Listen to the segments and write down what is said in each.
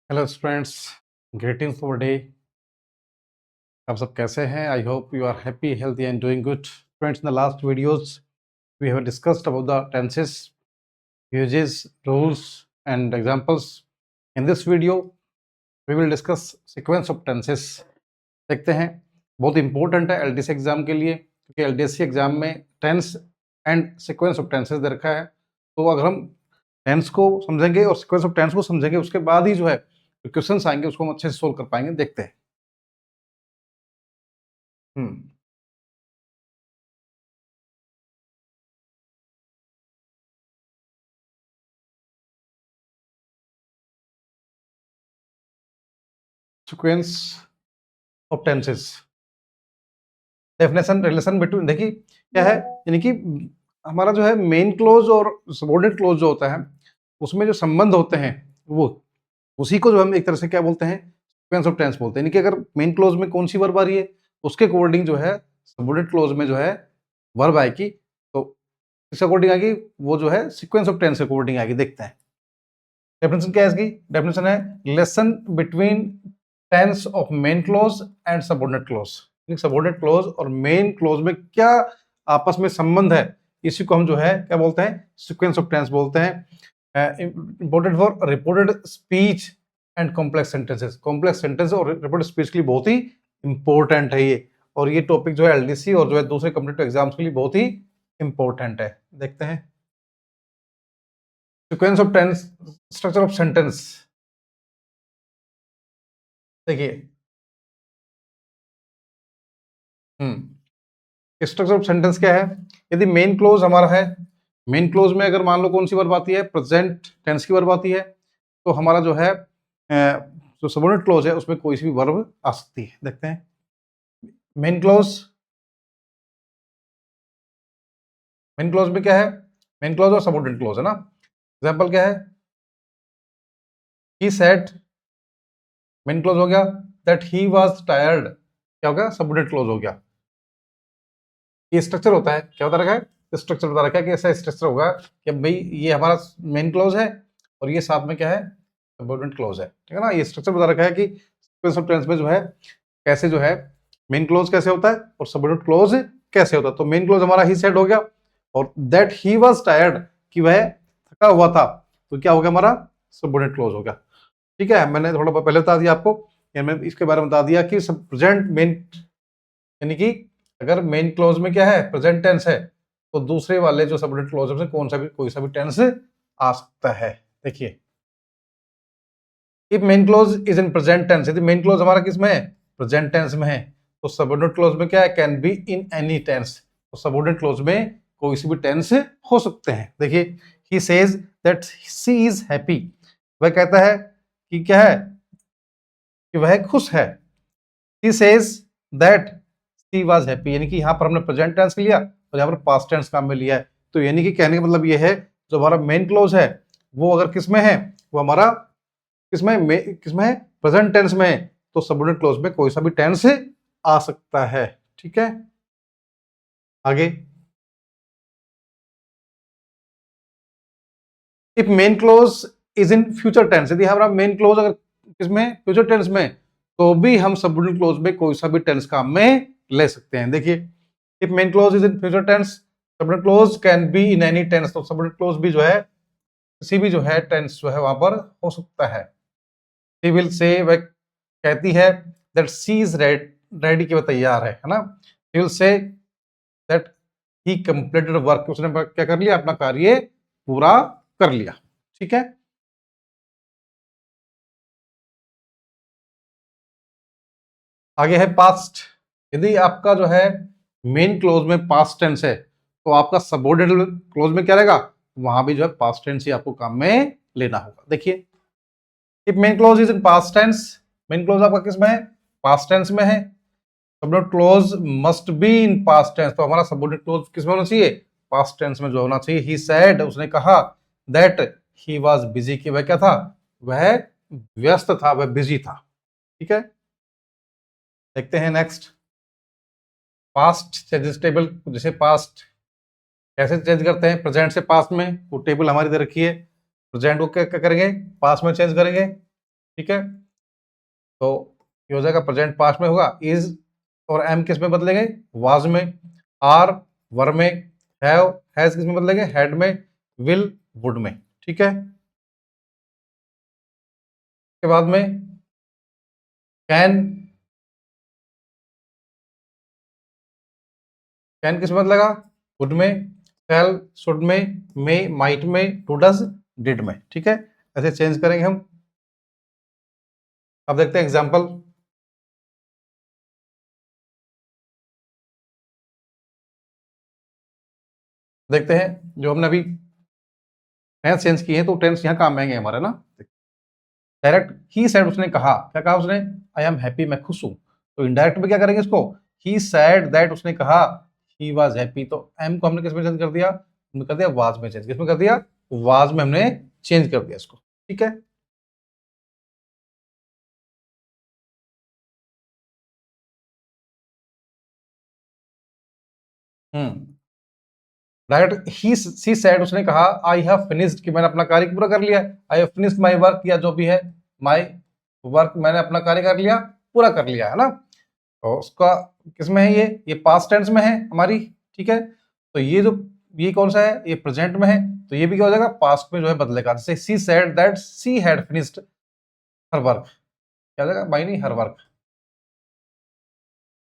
Hello friends, greetings for day. आप सब कैसे हैं? I hope you are happy, healthy and doing good. Friends, in the last videos we have discussed about the tenses, uses, rules and examples. In this video we will discuss sequence of tenses. देखते हैं, बहुत important है LDC exam के लिए, क्योंकि LDC exam में tense and sequence of tenses दे रखा है। तो अगर हम टेंस को समझेंगे और सीक्वेंस ऑफ टेंस को समझेंगे, उसके बाद ही जो है क्वेश्चंस आएंगे उसको हम अच्छे से सोल्व कर पाएंगे। देखते हैं। Sequence of tenses, definition, relation between. देखिए क्या है, यानी कि हमारा जो है मेन क्लोज और सबऑर्डिनेट क्लोज जो होता है, उसमें जो संबंध होते हैं वो उसी को जो हम एक तरह से क्या बोलते हैं, सीक्वेंस ऑफ टेंस बोलते हैं। यानी कि अगर मेन क्लोज में कौन सी वर्ब आ रही है, उसके अकॉर्डिंग जो है सबऑर्डिनेट क्लोज में जो है वर्ब आएगी, तो किस अकॉर्डिंग आएगी, वो जो है सीक्वेंस ऑफ टेंस अकॉर्डिंग आएगी। देखते हैं डेफिनेशन क्या है इसकी। डेफिनेशन है relation between tense of main clause and subordinate clause. Subordinate clause और मेन क्लोज में क्या आपस में संबंध है, इसी को हम जो है क्या बोलते हैं, सीक्वेंस ऑफ टेंस बोलते हैं। Important for reported speech and complex sentences. Complex sentence और रिपोर्टेड स्पीच के लिए बहुत ही इंपॉर्टेंट है ये, और ये टॉपिक जो है एलडीसी और जो है दूसरे कॉम्पिटिटिव एग्जाम्स के लिए बहुत ही इंपॉर्टेंट है। देखते हैं sequence of tense, structure of sentence. देखिए स्ट्रक्चर ऑफ सेंटेंस क्या है। यदि मेन क्लोज हमारा है, मेन क्लोज में अगर मान लो कौन सी वर्ब आती है, प्रेजेंट टेंस की वर्ब आती है, तो हमारा जो है जो सबऑर्डिनेट क्लोज है उसमें कोई सी भी वर्ब आ सकती है। देखते हैं मेन क्लोज, मेन क्लोज में क्या है, मेन क्लोज और सबऑर्डिनेट क्लोज है ना। एग्जांपल क्या है, ही सेड, मेन क्लोज हो गया। दैट ही वाज टायर्ड, क्या हो गया, सबऑर्डिनेट क्लोज हो गया। ये स्ट्रक्चर होता है, क्या बता रखा है, स्ट्रक्चर बता रखा है कि ऐसा स्ट्रक्चर होगा कि भाई ये हमारा मेन क्लोज है और ये साथ में क्या है, सबऑर्डिनेट क्लोज है। ठीक है ना, ये स्ट्रक्चर बता रखा है कि सीक्वेंस ऑफ टेंस में जो है कैसे जो है मेन क्लोज कैसे होता है और सबऑर्डिनेट क्लोज कैसे होता है। तो मेन क्लोज हमारा ही सेड हो गया, और दैट ही वाज टायर्ड, कि वह थका हुआ था, तो क्या हो गया, हमारा सबऑर्डिनेट क्लोज हो गया। ठीक है, मैंने थोड़ा पहले बता दिया आपको, मैं इसके बारे में बता दिया कि प्रेजेंट मेन, यानी कि अगर मेन क्लोज में क्या है, प्रेजेंट टेंस है, तो दूसरे वाले जो सबऑर्डिनेट क्लोज में कौन सा भी कोई सा भी टेंस आ सकता है। देखिए if main clause is in present tense, यदि मेन क्लोज हमारा किस में है, प्रेजेंट टेंस में है, तो सबऑर्डिनेट क्लोज में क्या है, can be in any tense. तो सबऑर्डिनेट क्लोज में कोई सी भी टेंस हो सकते हैं। देखिए he says that she is happy, वह कहता है कि क्या है, कि वह खुश है। ही says that she was happy, यानी कि यहाँ पर हमने प्रेजेंट टेंस लिया और यहाँ पर पास्ट टेंस काम में लिया है। तो यानी कि कहने का मतलब ये है, जो हमारा मेन क्लोज है वो अगर किसमें है, वो हमारा किसमें है, प्रेजेंट टेंस में है, तो सबऑर्डिनेट क्लोज में कोई सा भी टेंस आ सकता है। ठीक है, आगे if main clause is in future tense, यदि हमारा मेन क्लोज अगर किसमें, फ्यूचर टेंस में, तो भी हम सबऑर्डिनेट क्लोज में कोई सा भी टेंस काम में ले सकते हैं। देखिए if main clause is in future tense, subordinate clause can be in any tense, तो सबऑर्डिनेट क्लोज भी जो है किसी भी जो है टेंस जो है वहां पर हो सकता है। शी विल से, वह कहती है, दैट शी इज रेडी, कि वह तैयार है ना। She will say that he completed work, उसने क्या कर लिया, अपना कार्य पूरा कर लिया। ठीक है, आगे है पास्ट। यदि आपका जो है मेन क्लोज में पास्ट टेंस है, तो आपका सबऑर्डिनेट क्लोज में क्या रहेगा, वहां भी जो है पास्ट टेंस ही आपको काम में लेना होगा। देखिए if main clause is in past tense, main clause आपका किस में है, पास्ट टेंस में है, subordinate clause must be in past tense, तो हमारा सबऑर्डिनेट क्लोज किस में होना चाहिए, पास्ट टेंस में जो होना चाहिए। ही सेड, उसने कहा, दैट ही वाज बिजी, कि वह क्या था, वह व्यस्त था, वह बिजी था। ठीक है, देखते हैं नेक्स्ट पास्ट चेंजेस टेबल। जैसे पास्ट कैसे चेंज करते हैं, प्रेजेंट से पास्ट में, वो टेबल हमारी दे रखी है। प्रेजेंट को क्या क्या करेंगे, पास्ट में चेंज करेंगे। ठीक है, तो ये हो जाएगा प्रेजेंट पास्ट में होगा इज, और एम किस में बदलेंगे, वाज में, आर वर में, हैव हैज किस में बदलेंगे, हैड में, विल वुड में। ठीक है, के बाद में कैन किस में बदलेगा, वुड में, शैल शुड में, मे माइट में, टू डज डिड में। ठीक है, ऐसे चेंज करेंगे हम। अब देखते हैं एग्जांपल। देखते हैं जो हमने अभी टेंस चेंज किए हैं, तो टेंस यहाँ काम आएंगे हमारे ना। डायरेक्ट ही सेड, उसने कहा, क्या कहा उसने, आई एम हैप्पी, मैं खुश हूं। तो इनडायरेक्ट में क्या करेंगे इसको, ही सेड दैट, उसने कहा ही वाज हैप्पी, तो एम को हमने किस में चेंज कर दिया, हमने कर दिया वाज में चेंज। किस में कर दिया, वाज में हमने चेंज कर दिया इसको। ठीक है, डायरेक्ट ही सी सेड, उसने कहा आई हैव फिनिश्ड, कि मैंने अपना कार्य पूरा कर लिया, I have finished my work, या जो भी है माय वर्क, मैंने अपना कार्य कर लिया, पूरा कर लिया, है ना। तो उसका किसमें है, ये पास्ट टेंस में है हमारी। ठीक है, तो ये जो ये कौन सा है, ये प्रेजेंट में है, तो ये भी क्या हो जाएगा, पास्ट में जो है बदलेगा। जैसे सी said that she had finished her work, क्या हो जाएगा, बाई नहीं her work,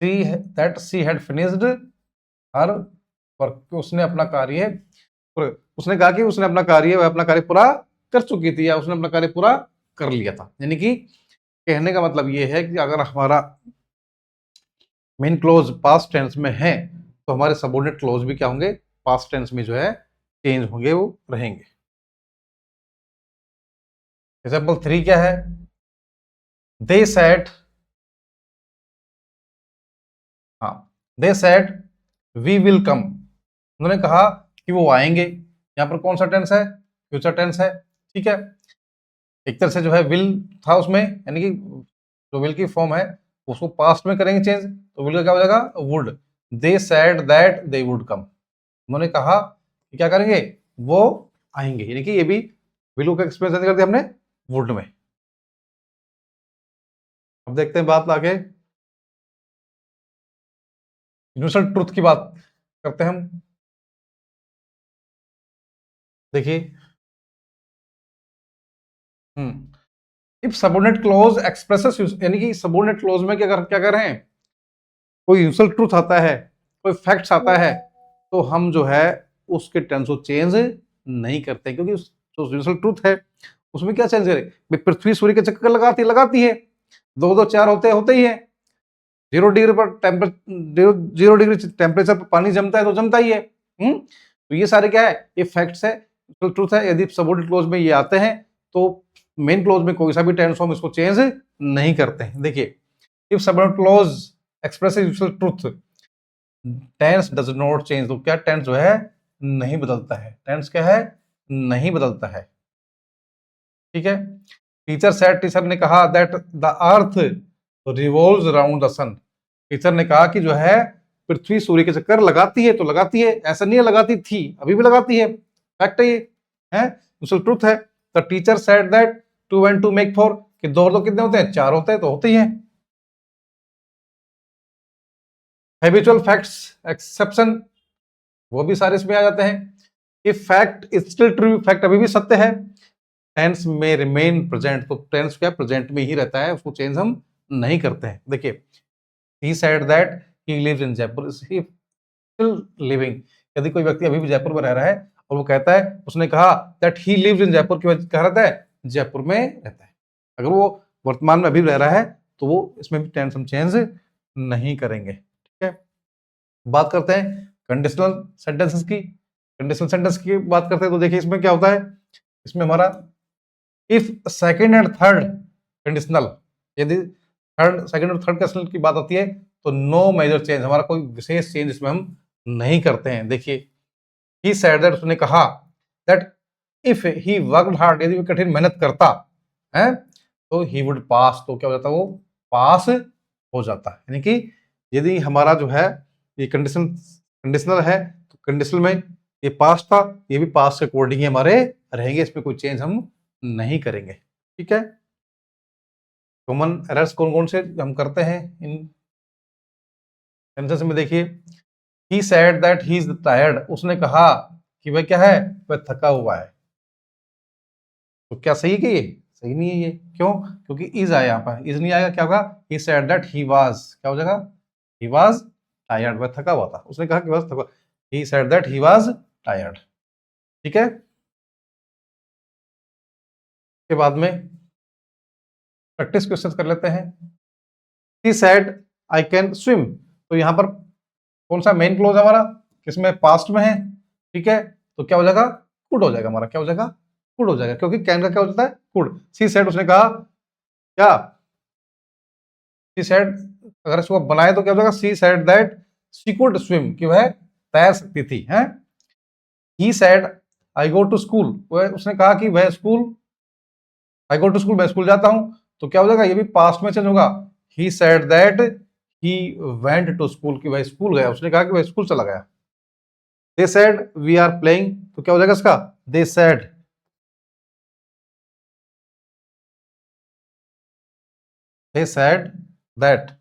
see that she had finished her work, उसने अपना कार्य, उसने कहा कि उसने अपना कार्य, वह अपना कार्य पूरा कर चुकी थी, या उसने अपना कार्य पूरा कर लिया था। यानी कि कहने का मतलब ये है कि अगर हमारा मेन क्लोज पास्ट टेंस में है, तो हमारे सबऑर्डिनेट क्लोज भी क्या होंगे, पास्ट टेंस में जो है चेंज होंगे, वो रहेंगे। एग्जाम्पल 3 क्या है, दे सेड, हाँ, they said we will come, उन्होंने कहा कि वो आएंगे। यहां पर कौन सा टेंस है, फ्यूचर टेंस है। ठीक है, एक तरह से जो है विल था उसमें, यानी कि जो विल की फॉर्म है उसको पास्ट में करेंगे चेंज, तो विल का क्या हो जाएगा, would. They said that they would come, उन्होंने कहा कि क्या करेंगे, वो आएंगे, यानी कि ये भी विल का एक्सप्रेशन कर दिया हमने वुड में। अब देखते हैं बात आगे, यूनिवर्सल ट्रुथ की बात करते हैं हम। देखिए, इफ सबऑर्डिनेट क्लॉज एक्सप्रेसेस, यानी कि सबऑर्डिनेट क्लॉज में क्या कर रहे हैं, कोई यूनिवर्सल ट्रुथ आता है, कोई फैक्ट्स आता है, तो हम जो है उसके टेंस को चेंज नहीं करते, क्योंकि जो यूनिवर्सल ट्रुथ है उसमें क्या चेंज करें, पृथ्वी सूर्य के चक्कर लगाती है, दो दो चार होते ही है, 0 डिग्री पर टेम्परेचर, 0 डिग्री टेम्परेचर पर पानी जमता है तो जमता ही है। तो ये सारे क्या है, ये फैक्ट्स है, ट्रुथ है। यदि सबऑर्डिनेट क्लॉज में ये आते हैं, तो मेन क्लॉज में कोई सा भी टेंस हम इसको चेंज नहीं करते हैं। देखिए, if subordinate clause express usual truth, tense does not change, तो क्या टेंस जो है नहीं बदलता है, टेंस क्या है, नहीं बदलता है। ठीक है, टीचर सेड, टीचर ने कहा that the earth revolves around the sun, teacher ने कहा कि जो है पृथ्वी सूर्य के चक्कर लगाती है, तो लगाती है, ऐसा नहीं है लगाती थी, अभी भी लगाती है, फैक्ट है ये, है यूजुअल ट्रुथ है। The teacher said that 2 and 2 make 4, कि 2 और 2 कितने होते हैं, 4 होते हैं, तो होते ही है। हैबिचुअल फैक्ट्स एक्सेप्शन, वो भी सारे इसमें आ जाते हैं। If fact is still true, fact अभी भी सत्य है, टेंस में रिमेन प्रेजेंट, तो टेंस क्या प्रेजेंट में ही रहता है, उसको चेंज हम नहीं करते हैं। देखिए, he said that he lives in Jaipur, is he still living, यदि कोई व्यक्ति अभी भी जयपुर में रह रहा है और वो कहता है, उसने कहा that he lives in Jaipur, की वजह कह रहता है, जयपुर में रहता है, अगर वो वर्तमान में अभी रह रहा है, तो वो इसमें भी टेंस हम चेंज नहीं करेंगे। ठीक है, बात करते हैं कंडीशनल सेंटेंसेस की। कंडीशनल सेंटेंस की बात करते हैं, तो देखिए इसमें क्या होता है, इसमें हमारा if second and third conditional, यदि थर्ड, सेकंड और थर्ड कंडीशनल की बात आती है, तो नो मेजर चेंज, हमारा कोई विशेष चेंज इसमें हम नहीं करते हैं। देखिए, ही सेड दैट, उसने कहा, that if he worked hard, यदि वो कठिन मेहनत करता है, तो ही वुड पास, तो क्या हो जाता है, वो पास हो जाता है। यानी कि यदि हमारा जो है ये कंडीशनल है, तो कंडीशनल में ये पास्ट था, ये भी पास्ट के अकॉर्डिंग ही हमारे रहेंगे, इसमें कोई चेंज हम नहीं करेंगे। ठीक है, कॉमन एरर्स कौन कौन से हम करते हैं इन सेंटेंस में? देखिए, he said that he is tired, उसने कहा कि वह क्या है, वह थका हुआ है। तो क्या सही है कि ये सही नहीं है? ये क्यों? क्योंकि इज आया, यहाँ पर इज नहीं आएगा, क्या होगा? He said that he was, क्या हो जाएगा? ही वाज टायर्ड, वह थका हुआ था। उसने कहा कि वह थका, ही said that he was tired. ठीक है, के बाद में प्रैक्टिस क्वेश्चन कर लेते हैं। He said I can swim, तो यहाँ पर कौन सा मेन क्लोज हमारा, किसमें? पास्ट में है। ठीक है, तो क्या हो जाएगा? कुड हो जाएगा हमारा, क्या हो जाएगा? कुड हो जाएगा, क्योंकि कैन का क्या हो जाता है? कुड। सी सेड, उसने कहा क्या? सी सेड, अगर इसको बनाए तो क्या हो जाएगा? She said that she could swim, कि वह तैर सकती थी। हैं, he said I go to school, वह उसने कहा कि वह school, I go to school, मैं स्कूल जाता हूं। तो क्या हो जाएगा? ये भी पास्ट में चेंज होगा। He said that he went to school, कि वह स्कूल गया, उसने कहा कि वह स्कूल चला गया। They said we are playing, तो क्या हो जाएगा इसका? They said, they said that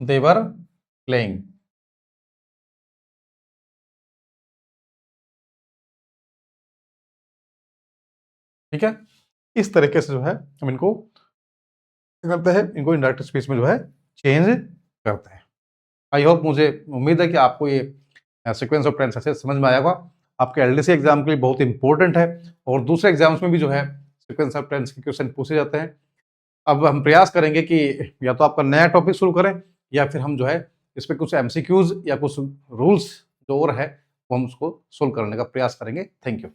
they were playing. ठीक है, इस तरीके से जो है हम इनको करते हैं, इनको इंडायरेक्ट स्पीच में जो है चेंज करते हैं। आई होप, मुझे उम्मीद है कि आपको ये सीक्वेंस ऑफ टेंस ऐसे समझ में आया होगा। आपके एलडीसी एग्जाम के लिए बहुत इंपॉर्टेंट है, और दूसरे एग्जाम्स में भी जो है सीक्वेंस ऑफ टेंस के क्वेश्चन पूछे जाते हैं। अब हम प्रयास करेंगे कि या तो आपका नया टॉपिक शुरू करें, या फिर हम जो है इस पर कुछ एमसीक्यूज या कुछ रूल्स जो और है वो हम उसको सोल्व करने का प्रयास करेंगे। Thank you.